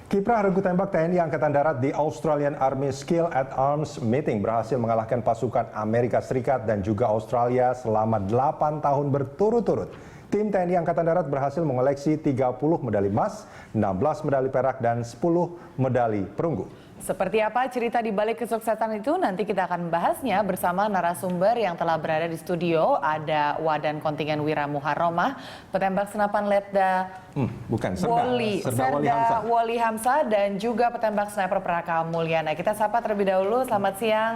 Kiprah regu tembak TNI Angkatan Darat di Australian Army Skill at Arms Meeting berhasil mengalahkan pasukan Amerika Serikat dan juga Australia selama 8 tahun berturut-turut. Tim TNI Angkatan Darat berhasil mengoleksi 30 medali emas, 16 medali perak, dan 10 medali perunggu. Seperti apa cerita di balik kesuksesan itu? Nanti kita akan membahasnya bersama narasumber yang telah berada di studio. Ada Wadan Kontingen Wira Muharromah, petembak senapan Letda Serda Wali Hamzah, dan juga petembak sniper Praka Mulyana. Kita sapa terlebih dahulu. Selamat siang.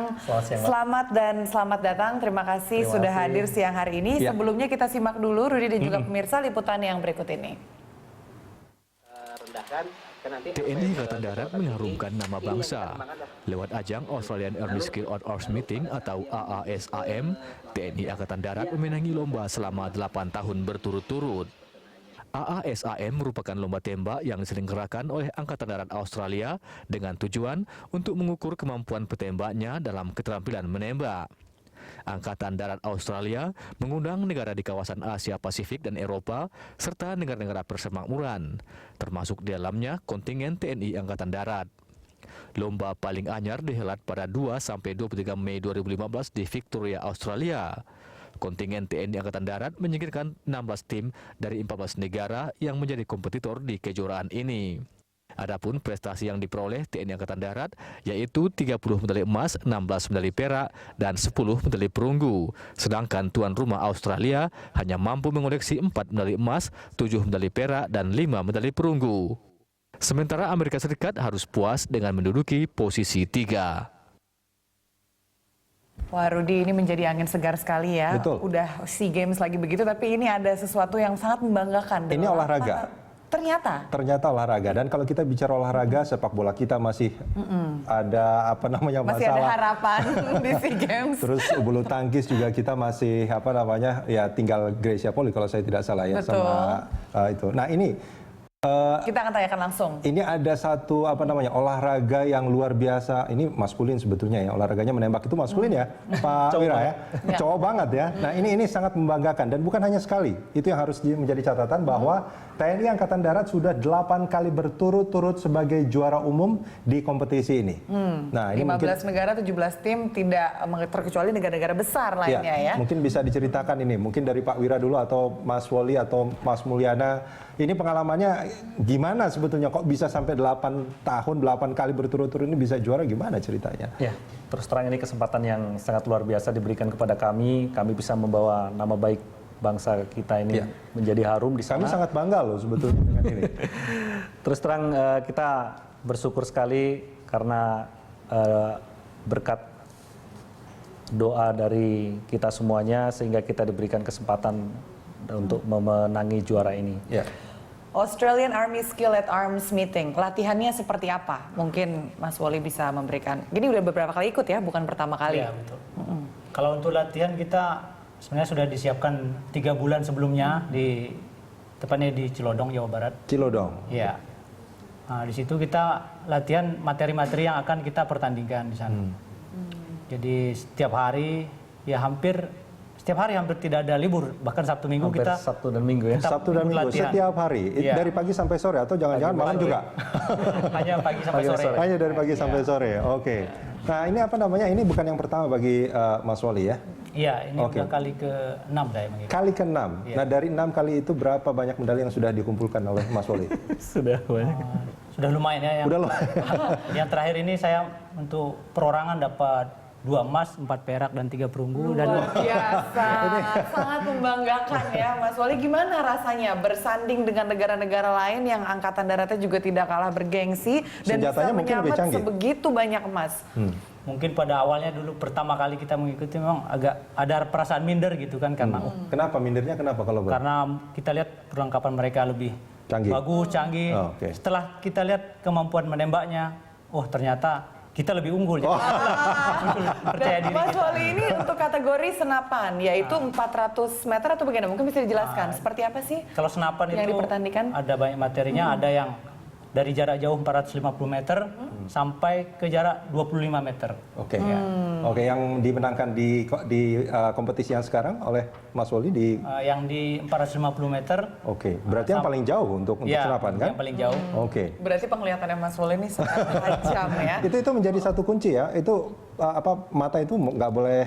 Selamat datang. Terima kasih sudah hadir siang hari ini. Ya. Sebelumnya kita simak dulu Rudi dan juga pemirsa liputan yang berikut ini. TNI Angkatan Darat mengharumkan nama bangsa. Lewat ajang Australian Army Skill at Arms Meeting atau AASAM, TNI Angkatan Darat memenangi lomba selama 8 tahun berturut-turut. AASAM merupakan lomba tembak yang diselenggarakan oleh Angkatan Darat Australia dengan tujuan untuk mengukur kemampuan petembaknya dalam keterampilan menembak. Angkatan Darat Australia mengundang negara di kawasan Asia Pasifik dan Eropa serta negara-negara persemakmuran, termasuk di dalamnya kontingen TNI Angkatan Darat. Lomba paling anyar dihelat pada 2-23 Mei 2015 di Victoria, Australia. Kontingen TNI Angkatan Darat menyingkirkan 16 tim dari 14 negara yang menjadi kompetitor di kejuaraan ini. Adapun prestasi yang diperoleh TNI Angkatan Darat yaitu 30 medali emas, 16 medali perak, dan 10 medali perunggu. Sedangkan tuan rumah Australia hanya mampu mengoleksi 4 medali emas, 7 medali perak, dan 5 medali perunggu. Sementara Amerika Serikat harus puas dengan menduduki posisi 3. Wah Rudi, ini menjadi angin segar sekali ya. Betul. Udah SEA Games lagi begitu, tapi ini ada sesuatu yang sangat membanggakan. Ini olahraga. Ternyata olahraga, dan kalau kita bicara olahraga, sepak bola kita masih ada masalah. Masih ada harapan di SEA Games. Terus bulu tangkis juga kita masih ya tinggal Gracia Poli kalau saya tidak salah ya. Betul. Sama itu. Nah ini kita akan tanyakan langsung. Ini ada satu olahraga yang luar biasa. Ini maskulin sebetulnya ya, olahraganya menembak itu maskulin ya, Pak Wira ya. Cowok banget ya. Nah ini sangat membanggakan, dan bukan hanya sekali. Itu yang harus menjadi catatan bahwa TNI Angkatan Darat sudah 8 kali berturut-turut sebagai juara umum di kompetisi ini. Nah, ini 15 negara, 17 tim, tidak terkecuali negara-negara besar lainnya ya. Mungkin bisa diceritakan ini, mungkin dari Pak Wira dulu atau Mas Wali atau Mas Mulyana. Ini pengalamannya gimana sebetulnya, kok bisa sampai 8 tahun, 8 kali berturut-turut ini bisa juara, gimana ceritanya? Ya, terus terang ini kesempatan yang sangat luar biasa diberikan kepada kami bisa membawa nama baik bangsa kita ini menjadi harum di sana. Kami sangat bangga loh sebetulnya dengan ini. Terus terang kita bersyukur sekali karena berkat doa dari kita semuanya sehingga kita diberikan kesempatan untuk memenangi juara ini. Ya. Australian Army Skill at Arms Meeting, latihannya seperti apa? Mungkin Mas Wali bisa memberikan. Ini udah beberapa kali ikut ya, bukan pertama kali. Iya, betul. Kalau untuk latihan kita sebenarnya sudah disiapkan 3 bulan sebelumnya, tepatnya di Cilodong, Jawa Barat. Cilodong. Iya. Nah, di situ kita latihan materi-materi yang akan kita pertandingkan di sana. Jadi setiap hari hampir tidak ada libur, bahkan Sabtu Minggu hampir kita Sabtu dan Minggu ya. Sabtu dan Minggu latihan. Setiap hari. Iya. Dari pagi sampai sore atau jangan-jangan malam juga? Hanya pagi sampai sore. Hanya dari pagi sampai sore. Oke. Nah, ini ini bukan yang pertama bagi Mas Wali ya? Iya, ini udah kali ke-6 saya mengikuti. Kali ke-6. Iya. Nah, dari 6 kali itu berapa banyak medali yang sudah dikumpulkan oleh Mas Wali? Sudah banyak. Sudah lumayan ya. Yang terakhir ini saya untuk perorangan dapat 2 emas, 4 perak, dan 3 perunggu. Luar biasa, sangat membanggakan ya Mas Wali. Gimana rasanya bersanding dengan negara-negara lain yang angkatan daratnya juga tidak kalah bergengsi dan senjatanya bisa menyabet sebegitu banyak emas? Mungkin pada awalnya dulu pertama kali kita mengikuti memang agak ada perasaan minder gitu kan, karena Kenapa mindernya, kenapa kalau karena kita lihat perlengkapan mereka lebih bagus, canggih. Setelah kita lihat kemampuan menembaknya, ternyata kita lebih unggul. Percaya diri. Mas Wali, ini untuk kategori senapan, yaitu 400 meter atau bagaimana? Mungkin bisa dijelaskan seperti apa sih? Kalau senapan yang itu dipertandingkan? ada banyak materinya, ada yang dari jarak jauh 450 meter sampai ke jarak 25 meter. Oke. Oke, yang dimenangkan di kompetisi yang sekarang oleh Mas Woli di Yang di 450 meter. Oke, berarti yang paling jauh untuk senapan kan? Yang paling jauh. Oke. Berarti penglihatannya Mas Woli ini sangat tajam ya. Itu menjadi satu kunci ya. Itu mata itu nggak boleh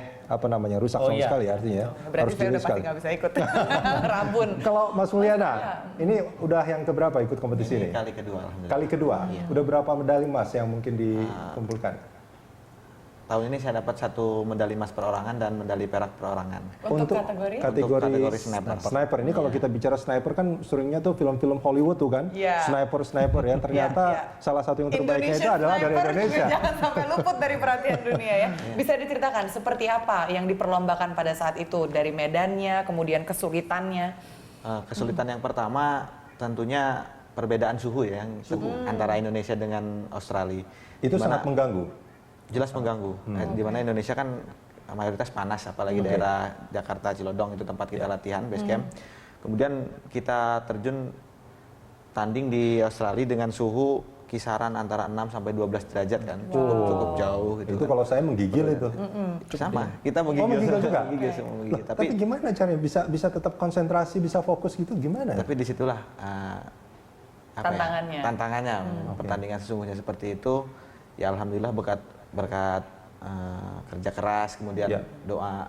rusak sama sekali artinya. Berarti saya udah pasti nggak bisa ikut. Rabun. Kalau Mas Mulyana, ini udah yang keberapa ikut kompetisi ini? Kali kedua. Alhamdulillah. Kali kedua. Udah berapa medali emas yang mungkin dikumpulkan? Tahun ini saya dapat 1 medali emas perorangan dan medali perak perorangan. Untuk kategori? Kategori sniper. Sniper ini kalau kita bicara sniper kan seringnya tuh film-film Hollywood tuh kan, sniper ya. Ternyata salah satu yang terbaiknya itu adalah dari Indonesia. Jangan sampai luput dari perhatian dunia ya. Bisa diceritakan seperti apa yang diperlombakan pada saat itu, dari medannya, kemudian kesulitannya? Kesulitan yang pertama tentunya perbedaan suhu ya, antara Indonesia dengan Australia. Itu sangat mengganggu. Jelas mengganggu. Di mana Indonesia kan mayoritas panas, apalagi daerah Jakarta, Cilodong itu tempat kita latihan, base camp. Kemudian kita terjun tanding di Australia dengan suhu kisaran antara 6 sampai 12 derajat kan, cukup jauh gitu. Itu kan. kalau saya menggigil itu. Sama, kita menggigil. Menggigil juga. Menggigil, semua menggigil. Tapi gimana caranya bisa tetap konsentrasi, bisa fokus gitu gimana? Tapi disitulah Tantangannya. Tantangannya. Pertandingan sesungguhnya seperti itu. Ya alhamdulillah berkat kerja keras, kemudian doa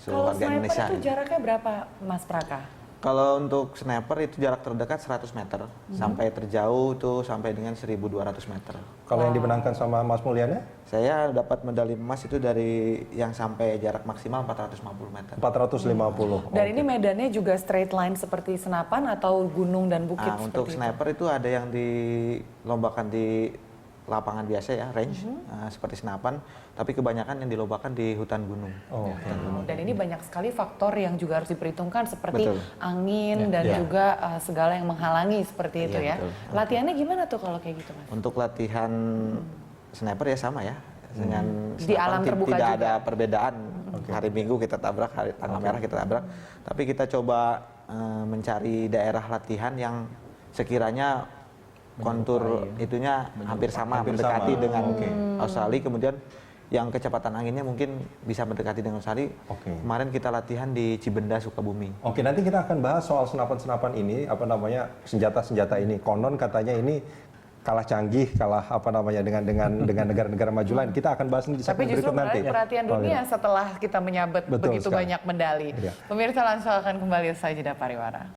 seluruh Kalau warga sniper Indonesia. itu jaraknya berapa, Mas Praka? Kalau untuk sniper itu jarak terdekat 100 meter, sampai terjauh itu sampai dengan 1.200 meter. Kalau yang dimenangkan sama Mas Mulyana? Saya dapat medali emas itu dari yang sampai jarak maksimal 450 meter. 450. Dan ini medannya juga straight line seperti senapan atau gunung dan bukit seperti Untuk sniper itu ada yang dilombakan di lapangan biasa ya, range, seperti senapan, tapi kebanyakan yang dilombakan di hutan gunung. Dan ini banyak sekali faktor yang juga harus diperhitungkan seperti angin dan Ya. juga segala yang menghalangi seperti itu ya. Betul. Latihannya gimana tuh kalau kayak gitu, Mas? Untuk latihan sniper ya sama ya, dengan Di alam terbuka tidak juga. ada perbedaan. Hari Minggu kita tabrak, hari tanggal merah kita tabrak, tapi kita coba mencari daerah latihan yang sekiranya kontur itunya hampir sama, mendekati dengan Australia, kemudian yang kecepatan anginnya mungkin bisa mendekati dengan Australia. Kemarin kita latihan di Cibenda, Sukabumi. Oke, nanti kita akan bahas soal senapan-senapan ini, senjata-senjata ini. Konon katanya ini kalah canggih, kalah dengan negara-negara maju lain. Kita akan bahas ini di segmen Tapi justru berikut nanti. menarik perhatian dunia setelah kita menyabet Betul begitu sekali. banyak medali. Iya. Pemirsa langsung akan kembali usai jeda pariwara.